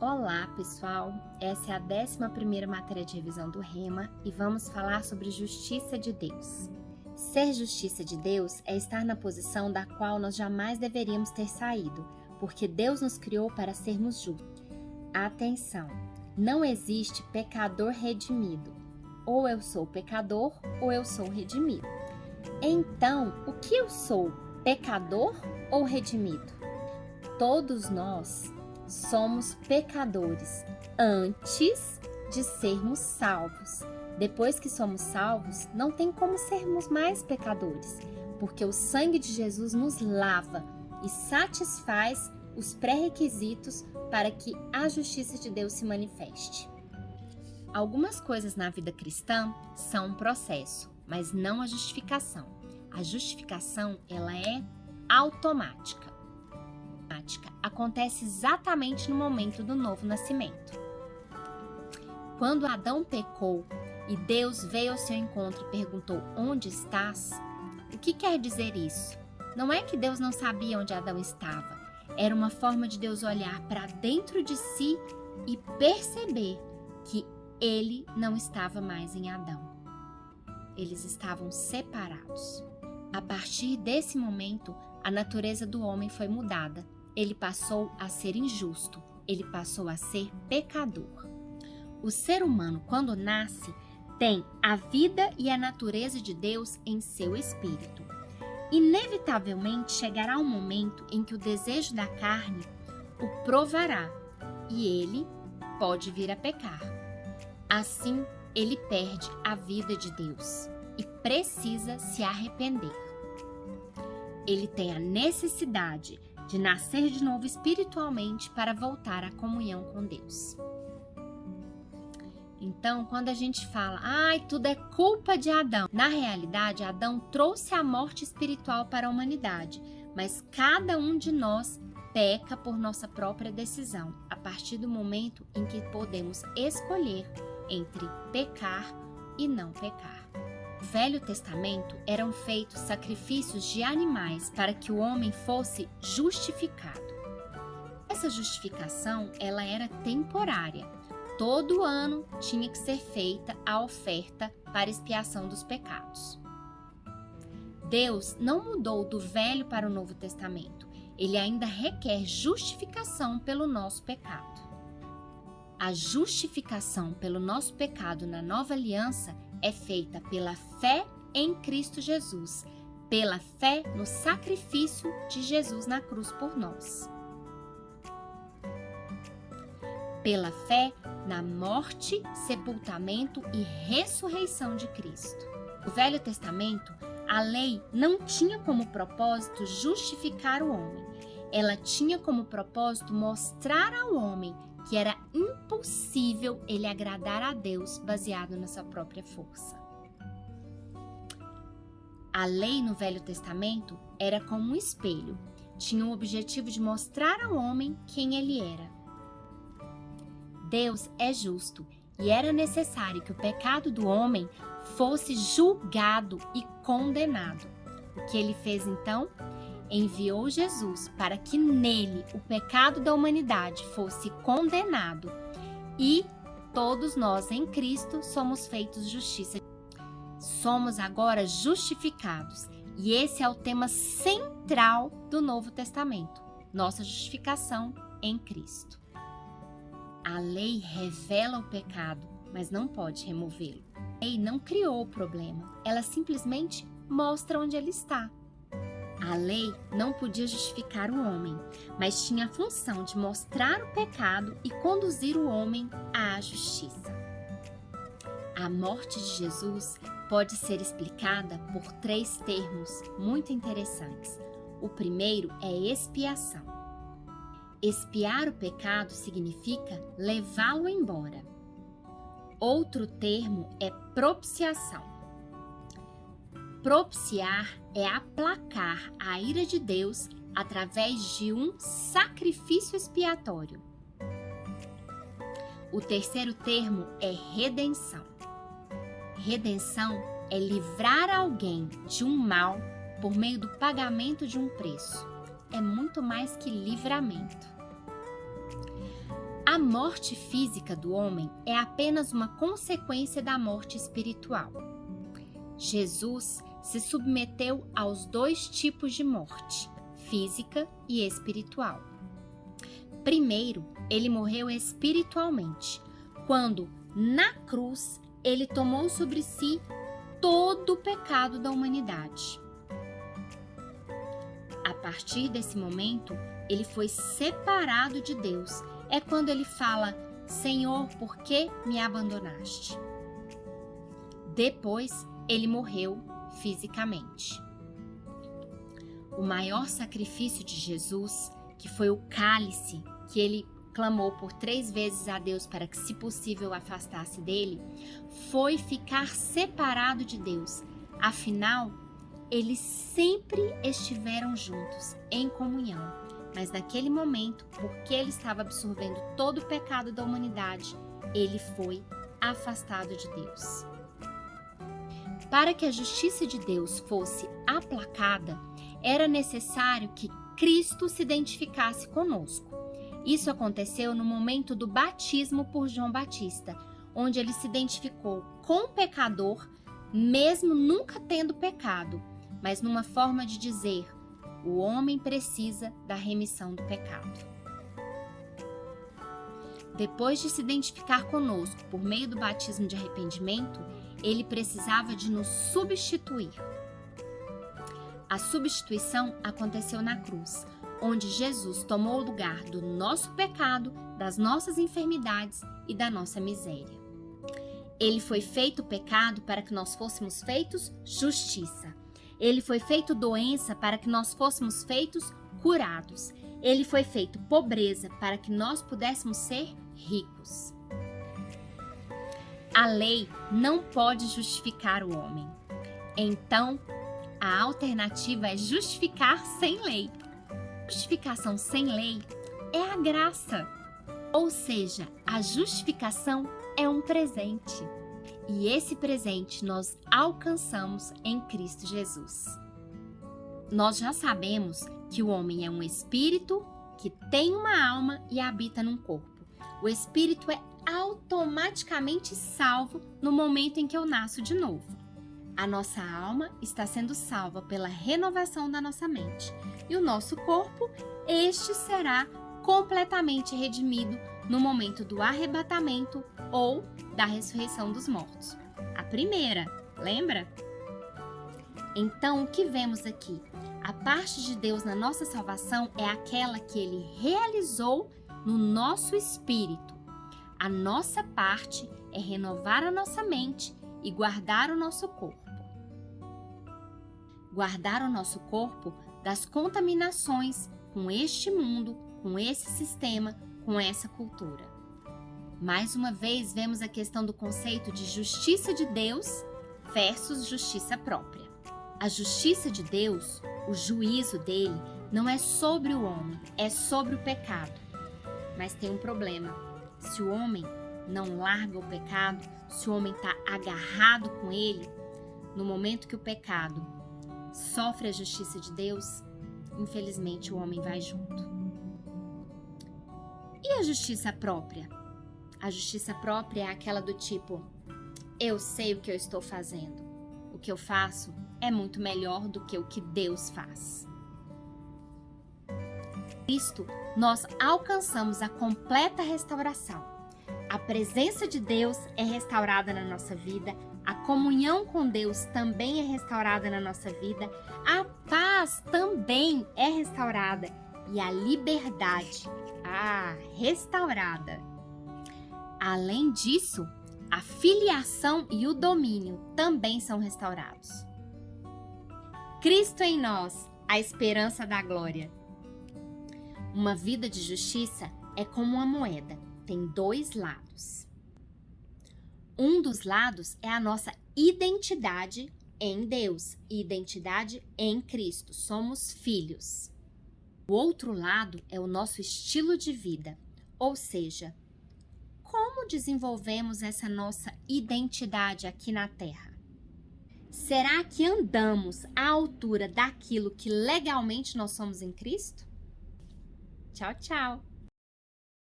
Olá, pessoal! Essa é a 11ª matéria de revisão do Rema e vamos falar sobre justiça de Deus. Ser justiça de Deus é estar na posição da qual nós jamais deveríamos ter saído, porque Deus nos criou para sermos justos. Atenção! Não existe pecador redimido. Ou eu sou pecador ou eu sou redimido. Então, o que eu sou? Pecador ou redimido? Todos nós somos pecadores antes de sermos salvos. Depois que somos salvos, não tem como sermos mais pecadores, porque o sangue de Jesus nos lava e satisfaz os pré-requisitos para que a justiça de Deus se manifeste. Algumas coisas na vida cristã são um processo, mas não a justificação. A justificação, ela é automática. Acontece exatamente no momento do novo nascimento. Quando Adão pecou e Deus veio ao seu encontro e perguntou: onde estás? O que quer dizer isso? Não é que Deus não sabia onde Adão estava. Era uma forma de Deus olhar para dentro de si e perceber que ele não estava mais em Adão. Eles estavam separados. A partir desse momento, a natureza do homem foi mudada. Ele passou a ser injusto, ele passou a ser pecador. O ser humano, quando nasce, tem a vida e a natureza de Deus em seu espírito. Inevitavelmente chegará um momento em que o desejo da carne o provará e ele pode vir a pecar. Assim, ele perde a vida de Deus e precisa se arrepender. Ele tem a necessidade de nascer de novo espiritualmente para voltar à comunhão com Deus. Então, quando a gente fala, tudo é culpa de Adão, na realidade, Adão trouxe a morte espiritual para a humanidade, mas cada um de nós peca por nossa própria decisão, a partir do momento em que podemos escolher entre pecar e não pecar. No Velho Testamento eram feitos sacrifícios de animais para que o homem fosse justificado. Essa justificação, ela era temporária. Todo ano tinha que ser feita a oferta para expiação dos pecados. Deus não mudou do Velho para o Novo Testamento. Ele ainda requer justificação pelo nosso pecado. A justificação pelo nosso pecado na Nova Aliança é feita pela fé em Cristo Jesus, pela fé no sacrifício de Jesus na cruz por nós. Pela fé na morte, sepultamento e ressurreição de Cristo. No Velho Testamento, a lei não tinha como propósito justificar o homem. Ela tinha como propósito mostrar ao homem que era impossível ele agradar a Deus baseado na sua própria força. A lei no Velho Testamento era como um espelho, tinha o objetivo de mostrar ao homem quem ele era. Deus é justo e era necessário que o pecado do homem fosse julgado e condenado. O que ele fez então? Enviou Jesus para que nele o pecado da humanidade fosse condenado e todos nós em Cristo somos feitos justiça. Somos agora justificados e esse é o tema central do Novo Testamento, nossa justificação em Cristo. A lei revela o pecado, mas não pode removê-lo. A lei não criou o problema, ela simplesmente mostra onde ele está. A lei não podia justificar o homem, mas tinha a função de mostrar o pecado e conduzir o homem à justiça. A morte de Jesus pode ser explicada por 3 termos muito interessantes. O primeiro é expiação. Expiar o pecado significa levá-lo embora. Outro termo é propiciação. Propiciar é aplacar a ira de Deus através de um sacrifício expiatório. O terceiro termo é redenção. Redenção é livrar alguém de um mal por meio do pagamento de um preço. É muito mais que livramento. A morte física do homem é apenas uma consequência da morte espiritual. Jesus se submeteu aos dois tipos de morte, física e espiritual. Primeiro, ele morreu espiritualmente, quando, na cruz, ele tomou sobre si todo o pecado da humanidade. A partir desse momento, ele foi separado de Deus. É quando ele fala: Senhor, por que me abandonaste? Depois, ele morreu fisicamente. O maior sacrifício de Jesus, que foi o cálice que ele clamou por 3 vezes a Deus para que, se possível, afastasse dele, foi ficar separado de Deus. Afinal, eles sempre estiveram juntos, em comunhão. Mas naquele momento, porque ele estava absorvendo todo o pecado da humanidade, ele foi afastado de Deus. Para que a justiça de Deus fosse aplacada, era necessário que Cristo se identificasse conosco. Isso aconteceu no momento do batismo por João Batista, onde ele se identificou com o pecador, mesmo nunca tendo pecado, mas numa forma de dizer: o homem precisa da remissão do pecado. Depois de se identificar conosco por meio do batismo de arrependimento, ele precisava de nos substituir. A substituição aconteceu na cruz, onde Jesus tomou o lugar do nosso pecado, das nossas enfermidades e da nossa miséria. Ele foi feito pecado para que nós fôssemos feitos justiça. Ele foi feito doença para que nós fôssemos feitos curados. Ele foi feito pobreza para que nós pudéssemos ser ricos. A lei não pode justificar o homem. Então, a alternativa é justificar sem lei. Justificação sem lei é a graça. Ou seja, a justificação é um presente. E esse presente nós alcançamos em Cristo Jesus. Nós já sabemos que o homem é um espírito que tem uma alma e habita num corpo. O espírito é automaticamente salvo no momento em que eu nasço de novo. A nossa alma está sendo salva pela renovação da nossa mente. E o nosso corpo, este será completamente redimido no momento do arrebatamento ou da ressurreição dos mortos. A primeira, lembra? Então, o que vemos aqui? A parte de Deus na nossa salvação é aquela que Ele realizou no nosso espírito. A nossa parte é renovar a nossa mente e guardar o nosso corpo. Guardar o nosso corpo das contaminações com este mundo, com esse sistema, com essa cultura. Mais uma vez, vemos a questão do conceito de justiça de Deus versus justiça própria. A justiça de Deus, o juízo dele, não é sobre o homem, é sobre o pecado. Mas tem um problema. Se o homem não larga o pecado, se o homem está agarrado com ele, no momento que o pecado sofre a justiça de Deus, infelizmente o homem vai junto. E a justiça própria? A justiça própria é aquela do tipo: eu sei o que eu estou fazendo. O que eu faço é muito melhor do que o que Deus faz. Em Cristo, nós alcançamos a completa restauração. A presença de Deus é restaurada na nossa vida, a comunhão com Deus também é restaurada na nossa vida, a paz também é restaurada e a liberdade, restaurada. Além disso, a filiação e o domínio também são restaurados. Cristo em nós, a esperança da glória. Uma vida de justiça é como uma moeda, tem 2 lados. Um dos lados é a nossa identidade em Deus, identidade em Cristo, somos filhos. O outro lado é o nosso estilo de vida, ou seja, como desenvolvemos essa nossa identidade aqui na Terra? Será que andamos à altura daquilo que legalmente nós somos em Cristo? Tchau, tchau!